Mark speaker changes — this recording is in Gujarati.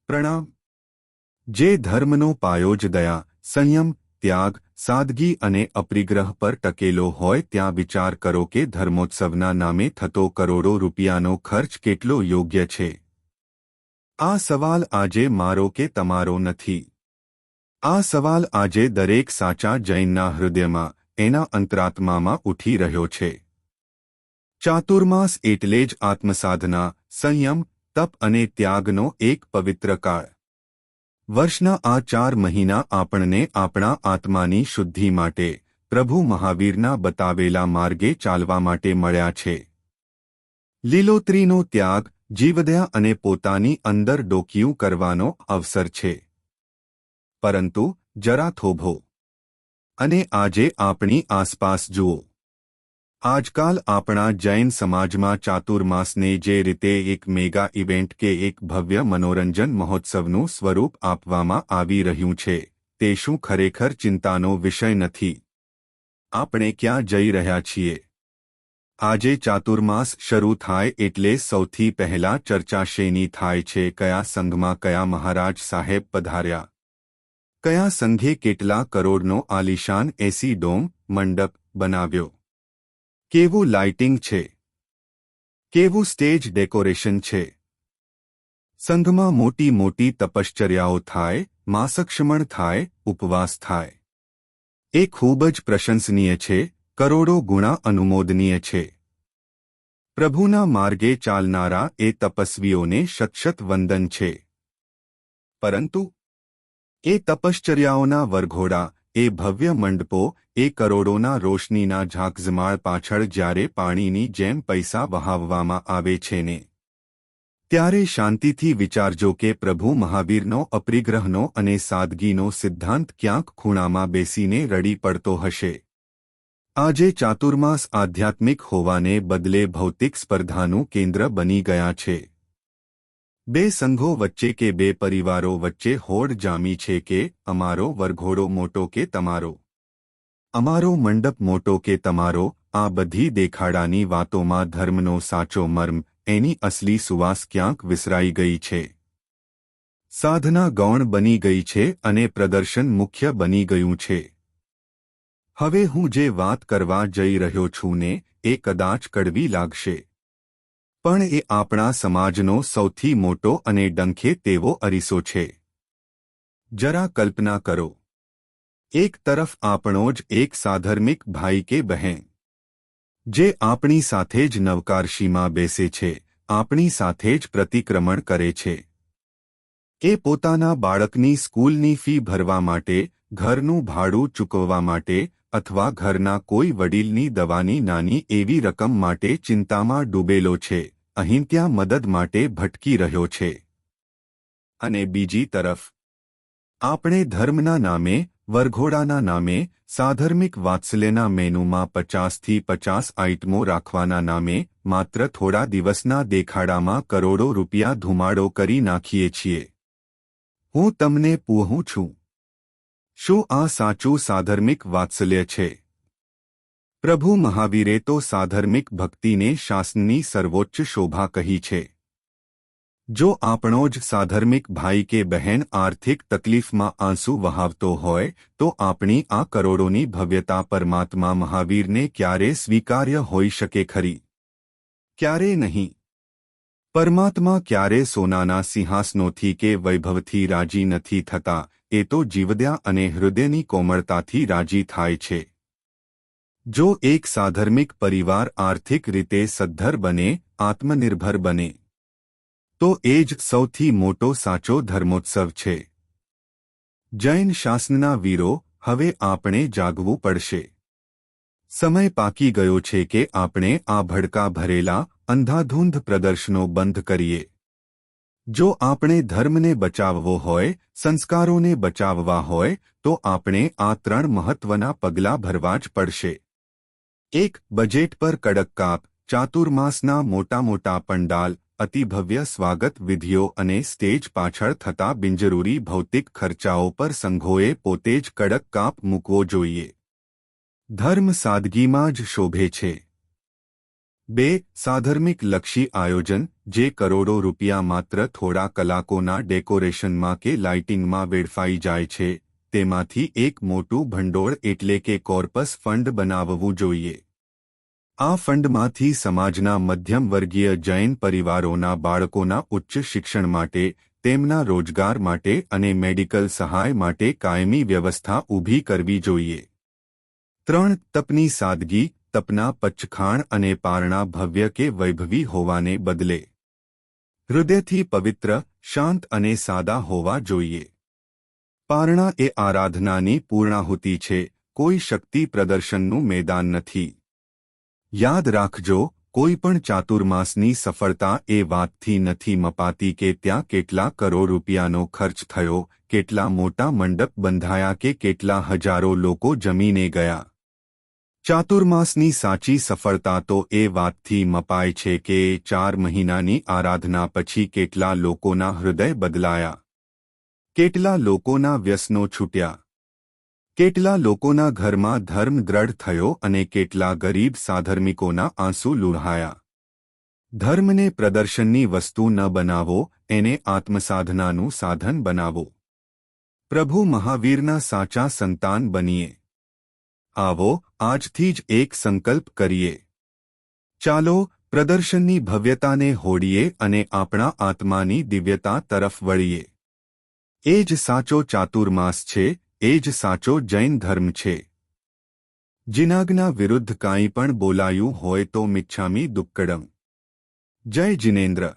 Speaker 1: પ્રણામ। જે ધર્મનો પાયો જ દયા, સંયમ, ત્યાગ, સાદગી અને અપરિગ્રહ પર ટકેલો હોય ત્યાં વિચાર કરો કે ધર્મોત્સવના નામે થતો કરોડો રૂપિયાનો ખર્ચ કેટલો યોગ્ય છે। આ સવાલ આજે મારો કે તમારો નથી। આ સવાલ આજે દરેક સાચા જૈનના હૃદયમાં, એના અંતરાત્મામાં ઉઠી રહ્યો છે। ચાતુર્માસ એટલે જ આત્મસાધના, સંયમ, તપ અને ત્યાગનો એક પવિત્ર કાળ। વર્ષના આ 4 મહિના આપણને આપણા આત્માની શુદ્ધિ માટે, પ્રભુ મહાવીરના બતાવેલા માર્ગે ચાલવા માટે મળ્યા છે। લીલોતરીનો ત્યાગ, જીવદયા અને પોતાની અંદર ડોકિયું કરવાનો અવસર છે। પરંતુ જરા થોભો અને આજે આપણી આસપાસ જુઓ। આજકાલ આપણા જૈન સમાજમાં ચાતુર્માસને જે રીતે એક મેગા ઇવેન્ટ કે એક ભવ્ય મનોરંજન મહોત્સવનું સ્વરૂપ આપવામાં આવી રહ્યું છે, તે શું ખરેખર ચિંતાનો વિષય નથી? આપણે ક્યાં જઈ રહ્યા છીએ? આજે ચાતુર્માસ શરૂ થાય એટલે સૌથી પહેલા ચર્ચા શેની થાય છે? કયા સંઘમાં કયા મહારાજ સાહેબ પધાર્યા? કયા સંઘે કેટલા કરોડનો આલિશાન એસી ડોમ મંડપ બનાવ્યો? કેવું લાઇટિંગ છે? કેવું સ્ટેજ ડેકોરેશન છે? સંઘમાં મોટી મોટી તપશ્ચર્યાઓ થાય, માસક્ષમણ થાય, ઉપવાસ થાય। એ ખૂબ જ પ્રશંસનીય છે, કરોડો ગુણા અનુમોદનીય છે। પ્રભુના માર્ગે ચાલનારા એ તપસ્વીઓને શત વંદન છે। પરંતુ એ તપશ્ચર્યાઓના વરઘોડા, એ ભવ્ય મંડપો, એ કરોડોના રોશનીના ઝાકઝમાળ પાછળ જ્યારે પાણીની જેમ પૈસા વહાવવામાં આવે છે ને, ત્યારે શાંતિથી વિચારજો કે પ્રભુ મહાવીરનો અપરિગ્રહનો અને સાદગીનો સિદ્ધાંત ક્યાંક ખૂણામાં બેસીને રડી પડતો હશે। આજે ચાતુર્માસ આધ્યાત્મિક હોવાને બદલે ભૌતિક સ્પર્ધાનું કેન્દ્ર બની ગયા છે। બે સંઘો વચ્ચે કે બે પરિવારો વચ્ચે હોડ જામી છે કે અમારો વરઘોડો મોટો કે તમારો, અમારો મંડપ મોટો કે તમારો। આ બધી દેખાડાની વાતોમાં ધર્મનો સાચો મર્મ, એની અસલી સુવાસ ક્યાંક વિસરાઈ ગઈ છે। સાધના ગૌણ બની ગઈ છે અને પ્રદર્શન મુખ્ય બની ગયું છે। હવે હું જે વાત કરવા જઈ રહ્યો છું ને, એ કદાચ કડવી લાગશે, પણ એ આપણા સમાજનો સૌથી મોટો અને ડંખે તેવો અરીસો છે। જરા કલ્પના કરો, એક તરફ આપણો જ એક સાધર્મિક ભાઈ કે બહેન, જે આપણી સાથે જ નવકારશીમાં બેસે છે, આપણી સાથે જ પ્રતિક્રમણ કરે છે। એ પોતાના બાળકની સ્કૂલની ફી ભરવા માટે, ઘરનું ભાડું ચૂકવવા માટે અથવા ઘરના કોઈ વડીલની દવાની નાની એવી રકમ માટે ચિંતામાં ડૂબેલો છે, અહીં ત્યાં મદદ માટે ભટકી રહ્યો છે। અને બીજી તરફ આપણે ધર્મના નામે, વરઘોડાના નામે, સાધર્મિક વાત્સલ્યના મેનુમાં 50થી 50 આઇટમો રાખવાના નામે માત્ર થોડા દિવસના દેખાડામાં કરોડો રૂપિયા ધુમાડો કરી નાખીએ છીએ। હું તમને પૂછું છું, શું આ સાચું સાધર્મિક વાત્સલ્ય છે? પ્રભુ મહાવીરે તો સાધર્મિક ભક્તિને શાસનની સર્વોચ્ચ શોભા કહી છે। જો આપણો જ સાધર્મિક ભાઈ કે બહેન આર્થિક તકલીફમાં આંસુ વહાવતો હોય તો આપણી આ કરોડોની ભવ્યતા પરમાત્મા મહાવીરને ક્યારે સ્વીકાર્ય હોઈ શકે ખરી? ક્યારે નહીં। પરમાત્મા ક્યારે સોનાના સિંહાસનોથી કે વૈભવથી રાજી નથી થતા, એ તો જીવદયા અને હૃદયની કોમળતાથી રાજી થાય છે। જો એક સાધર્મિક પરિવાર આર્થિક રીતે સદ્ધર બને, આત્મનિર્ભર બને, તો એ જ સૌથી મોટો સાચો ધર્મોત્સવ છે। જૈન શાસનના વીરો, હવે આપણે જાગવું પડશે। સમય પાકી ગયો છે કે આપણે આ ભડકા ભરેલા, અંધાધૂંધ પ્રદર્શનો બંધ કરીએ। જો આપણે ધર્મને બચાવવો હોય, સંસ્કારોને બચાવવા હોય, તો આપણે આ 3 મહત્વના પગલાં ભરવા જ પડશે। 1. બજેટ પર કડક કાપ, ચાતુર્માસના મોટા પંડાલ, અતિભવ્ય સ્વાગત વિધિઓ અને સ્ટેજ પાછળ થતા બિનજરૂરી ભૌતિક ખર્ચાઓ પર સંઘોએ પોતે જ કડક કાપ મૂકવો જોઈએ। ધર્મ સાદગીમાં જ શોભે છે। 2. સાધર્મિક લક્ષી આયોજન, જે કરોડો રૂપિયા માત્ર થોડા કલાકોના ડેકોરેશનમાં કે લાઇટિંગમાં વેડફાઈ જાય છે, તેમાંથી એક મોટું ભંડોળ એટલે કે કોર્પસ ફંડ બનાવવું જોઈએ. આ ફંડમાંથી સમાજના મધ્યમવર્ગીય જૈન પરિવારોના બાળકોના ઉચ્ચ શિક્ષણ માટે, તેમના રોજગાર માટે અને મેડિકલ સહાય માટે કાયમી વ્યવસ્થા ઊભી કરવી જોઈએ. 3. તપની સાદગી, તપના પચ્છખાણ અને પારણા ભવ્ય કે વૈભવી હોવાને બદલે હૃદયથી પવિત્ર, શાંત અને સાદા હોવા જોઈએ. પારણા એ આરાધનાની પૂર્ણાહુતિ છે, કોઈ શક્તિ પ્રદર્શનનું મેદાન નથી. યાદ રાખજો, કોઈ પણ ચાતુર્માસની સફળતા એ વાતથી નથી મપાતી કે ત્યાં કેટલા કરોડ રૂપિયાનો ખર્ચ થયો, કેટલા મોટા મંડપ બંધાયા કે કેટલા હજારો લોકો જમીને ગયા. ચાતુર્માસની સાચી સફળતા તો એ વાતથી મપાય છે કે 4 મહિનાની આરાધના પછી કેટલા લોકોના હૃદય બદલાયા, કેટલા લોકોના વ્યસનો છૂટ્યા, કેટલા લોકોના ઘરમાં ધર્મ દ્રઢ થયો અને કેટલા ગરીબ સાધર્મિકોના આંસુ લુહાયા. ધર્મને પ્રદર્શનની વસ્તુ ન બનાવો, એને આત્મસાધનાનું સાધન બનાવો. પ્રભુ મહાવીરના સાચા સંતાન બનીએ. આવો, આજથી જ એક સંકલ્પ કરીએ. ચાલો, પ્રદર્શનની ભવ્યતાને હોડીએ અને આપણા આત્માની દિવ્યતા તરફ વળીએ. એ જ સાચો ચાતુર્માસ છે, એ જ સાચો જૈન ધર્મ છે. જિનાજ્ઞા વિરુદ્ધ કાંઈ પણ બોલાયું હોય તો મિચ્છામી દુક્કડમ. જય જિનેન્દ્ર.